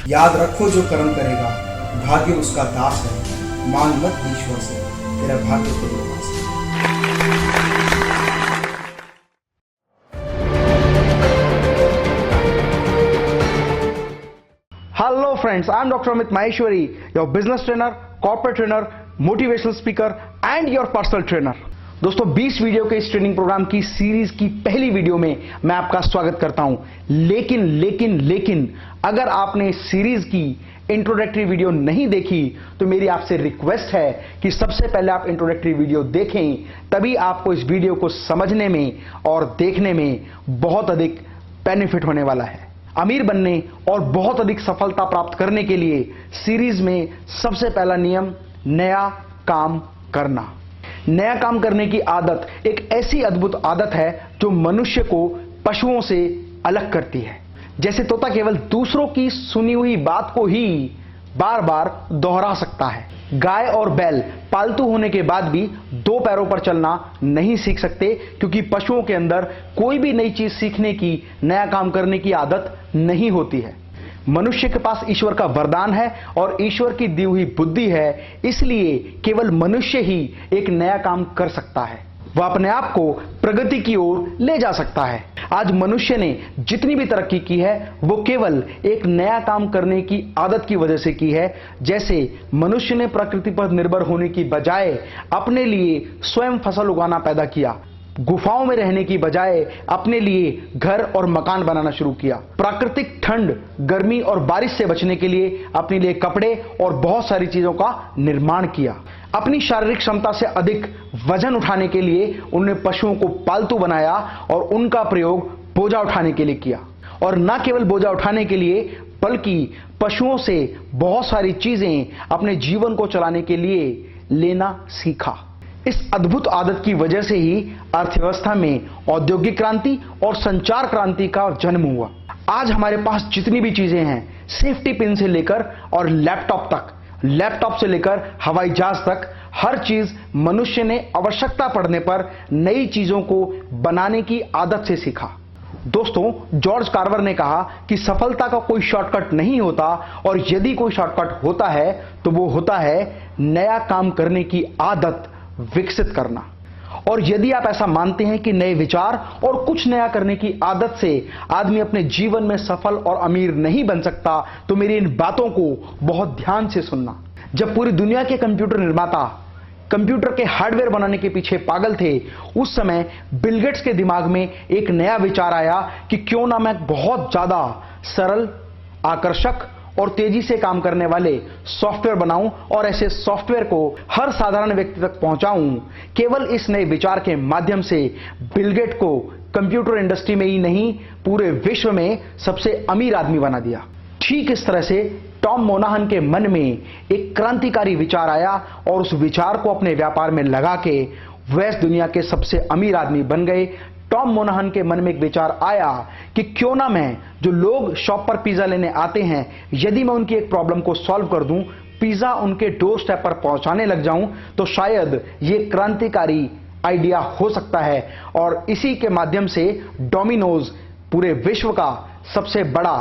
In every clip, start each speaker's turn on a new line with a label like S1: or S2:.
S1: याद रखो जो कर्म करेगा भाग्य उसका दास है। मांग मत ईश्वर से, तेरा भाग्य तेरे पास है।
S2: Hello friends, I am Dr. Amit Maheshwari, your business trainer, corporate trainer, motivational speaker and your personal trainer. दोस्तों 20 वीडियो के इस ट्रेनिंग प्रोग्राम की सीरीज की पहली वीडियो में मैं आपका स्वागत करता हूं। लेकिन अगर आपने इस सीरीज की इंट्रोडक्टरी वीडियो नहीं देखी तो मेरी आपसे रिक्वेस्ट है कि सबसे पहले आप इंट्रोडक्टरी वीडियो देखें, तभी आपको इस वीडियो को समझने में और देखने में बहुत अधिक बेनिफिट होने वाला है। अमीर बनने और बहुत अधिक सफलता प्राप्त करने के लिए सीरीज में सबसे पहला नियम नया काम करना। नया काम करने की आदत एक ऐसी अद्भुत आदत है जो मनुष्य को पशुओं से अलग करती है। जैसे तोता केवल दूसरों की सुनी हुई बात को ही बार बार दोहरा सकता है, गाय और बैल पालतू होने के बाद भी दो पैरों पर चलना नहीं सीख सकते, क्योंकि पशुओं के अंदर कोई भी नई चीज सीखने की, नया काम करने की आदत नहीं होती है। मनुष्य के पास ईश्वर का वरदान है और ईश्वर की दी हुई बुद्धि है, इसलिए केवल मनुष्य ही एक नया काम कर सकता है। वह अपने आप को प्रगति की ओर ले जा सकता है। आज मनुष्य ने जितनी भी तरक्की की है वो केवल एक नया काम करने की आदत की वजह से की है। जैसे मनुष्य ने प्रकृति पर निर्भर होने की बजाय अपने लिए स्वयं फसल उगाना पैदा किया, गुफाओं में रहने की बजाय अपने लिए घर और मकान बनाना शुरू किया, प्राकृतिक ठंड, गर्मी और बारिश से बचने के लिए अपने लिए कपड़े और बहुत सारी चीजों का निर्माण किया, अपनी शारीरिक क्षमता से अधिक वजन उठाने के लिए उन्होंने पशुओं को पालतू बनाया और उनका प्रयोग बोझा उठाने के लिए किया। और न केवल बोझा उठाने के लिए बल्कि पशुओं से बहुत सारी चीजें अपने जीवन को चलाने के लिए लेना सीखा। इस अद्भुत आदत की वजह से ही अर्थव्यवस्था में औद्योगिक क्रांति और संचार क्रांति का जन्म हुआ। आज हमारे पास जितनी भी चीजें हैं, सेफ्टी पिन से लेकर और लैपटॉप तक, लैपटॉप से लेकर हवाई जहाज तक, हर चीज मनुष्य ने आवश्यकता पड़ने पर नई चीजों को बनाने की आदत से सीखा। दोस्तों, जॉर्ज कार्वर ने कहा कि सफलता का कोई शॉर्टकट नहीं होता, और यदि कोई शॉर्टकट होता है तो वो होता है नया काम करने की आदत विकसित करना। और यदि आप ऐसा मानते हैं कि नए विचार और कुछ नया करने की आदत से आदमी अपने जीवन में सफल और अमीर नहीं बन सकता, तो मेरी इन बातों को बहुत ध्यान से सुनना। जब पूरी दुनिया के कंप्यूटर निर्माता कंप्यूटर के हार्डवेयर बनाने के पीछे पागल थे, उस समय बिल गेट्स के दिमाग में एक नया विचार आया कि क्यों ना मैं बहुत ज्यादा सरल, आकर्षक और तेजी से काम करने वाले सॉफ्टवेयर बनाऊं और ऐसे सॉफ्टवेयर को हर साधारण व्यक्ति तक पहुंचाऊं। केवल इस नए विचार के माध्यम से बिल गेट को कंप्यूटर इंडस्ट्री में ही नहीं, पूरे विश्व में सबसे अमीर आदमी बना दिया। ठीक इस तरह से टॉम मोनाहन के मन में एक क्रांतिकारी विचार आया और उस विचार को अपने व्यापार में लगा के वह इस दुनिया के सबसे अमीर आदमी बन गए। टॉम मोनाहन के मन में एक विचार आया कि क्यों ना मैं, जो लोग शॉप पर पिज्जा लेने आते हैं, यदि मैं उनकी एक प्रॉब्लम को सॉल्व कर दूं, पिज्जा उनके डोर स्टेप पर पहुंचाने लग जाऊं, तो शायद ये क्रांतिकारी आइडिया हो सकता है। और इसी के माध्यम से डोमिनोज पूरे विश्व का सबसे बड़ा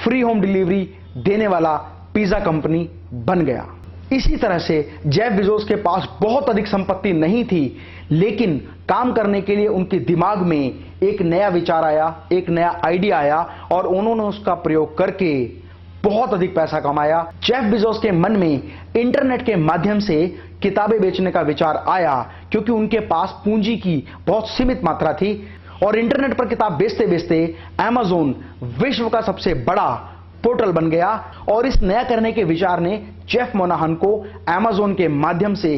S2: फ्री होम डिलीवरी देने वाला पिज्जा कंपनी बन गया। इसी तरह से जेफ बेजोस के पास बहुत अधिक संपत्ति नहीं थी, लेकिन काम करने के लिए उनके दिमाग में एक नया विचार आया, एक नया आइडिया आया और उन्होंने उसका प्रयोग करके बहुत अधिक पैसा कमाया। जेफ बेजोस के मन में इंटरनेट के माध्यम से किताबें बेचने का विचार आया, क्योंकि उनके पास पूंजी की बहुत सीमित मात्रा थी। और इंटरनेट पर किताब बेचते बेचते अमेज़न विश्व का सबसे बड़ा पोर्टल बन गया। और इस नया करने के विचार ने जेफ मोनाहन को अमेज़न के माध्यम से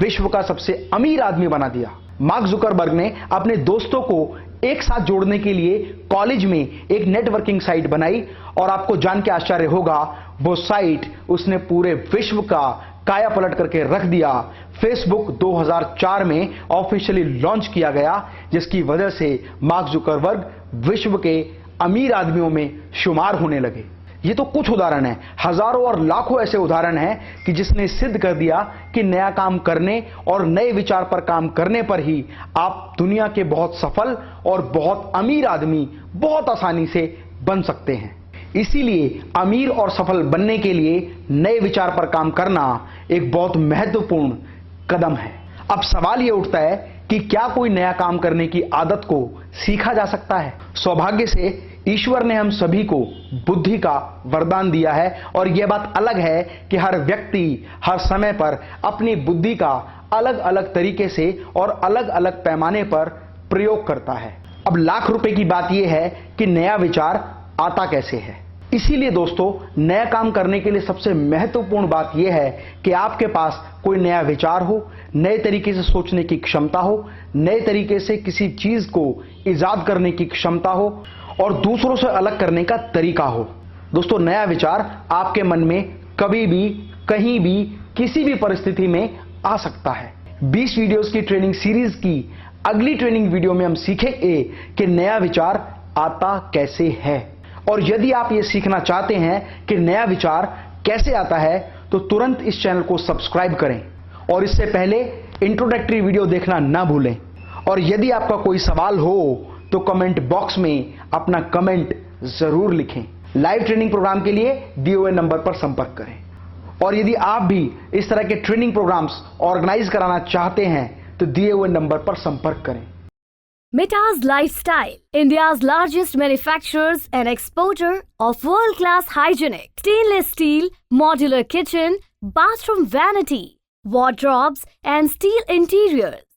S2: विश्व का सबसे अमीर आदमी बना दिया। मार्क जुकरबर्ग ने अपने दोस्तों को एक साथ जोड़ने के लिए कॉलेज में एक नेटवर्किंग साइट बनाई, और आपको जान के आश्चर्य होगा, वो साइट उसने पूरे विश्व का काया पलट करके रख दिया। फेसबुक 2004 में ऑफिशियली लॉन्च किया गया, जिसकी वजह से मार्क जुकरबर्ग विश्व के अमीर आदमियों में शुमार होने लगे। ये तो कुछ उदाहरण है, हजारों और लाखों ऐसे उदाहरण हैं कि जिसने सिद्ध कर दिया कि नया काम करने और नए विचार पर काम करने पर ही आप दुनिया के बहुत सफल और बहुत अमीर आदमी बहुत आसानी से बन सकते हैं। इसीलिए अमीर और सफल बनने के लिए नए विचार पर काम करना एक बहुत महत्वपूर्ण कदम है। अब सवाल यह उठता है कि क्या कोई नया काम करने की आदत को सीखा जा सकता है? सौभाग्य से ईश्वर ने हम सभी को बुद्धि का वरदान दिया है और यह बात अलग है कि हर व्यक्ति हर समय पर अपनी बुद्धि का अलग अलग तरीके से और अलग अलग पैमाने पर प्रयोग करता है। अब लाख रुपए की बात यह है कि नया विचार आता कैसे है। इसीलिए दोस्तों, नया काम करने के लिए सबसे महत्वपूर्ण बात यह है कि आपके पास कोई नया विचार हो, नए तरीके से सोचने की क्षमता हो, नए तरीके से किसी चीज को इजाद करने की क्षमता हो और दूसरों से अलग करने का तरीका हो। दोस्तों, नया विचार आपके मन में कभी भी, कहीं भी, किसी भी परिस्थिति में आ सकता है। 20 वीडियोस की ट्रेनिंग सीरीज की अगली ट्रेनिंग वीडियो में हम सीखेंगे कि नया विचार आता कैसे है। और यदि आप ये सीखना चाहते हैं कि नया विचार कैसे आता है तो तुरंत इस चैनल को सब्सक्राइब करें और इससे पहले इंट्रोडक्टरी वीडियो देखना ना भूलें। और यदि आपका कोई सवाल हो तो कमेंट बॉक्स में अपना कमेंट जरूर लिखें। लाइव ट्रेनिंग प्रोग्राम के लिए दिए हुए नंबर पर संपर्क करें। और यदि आप भी इस तरह के ट्रेनिंग प्रोग्राम्स ऑर्गेनाइज कराना चाहते हैं तो दिए हुए नंबर पर संपर्क करें।
S3: Mita's Lifestyle, India's largest manufacturers and exporter of world-class hygienic stainless steel, modular kitchen, bathroom vanity, wardrobes and steel interiors.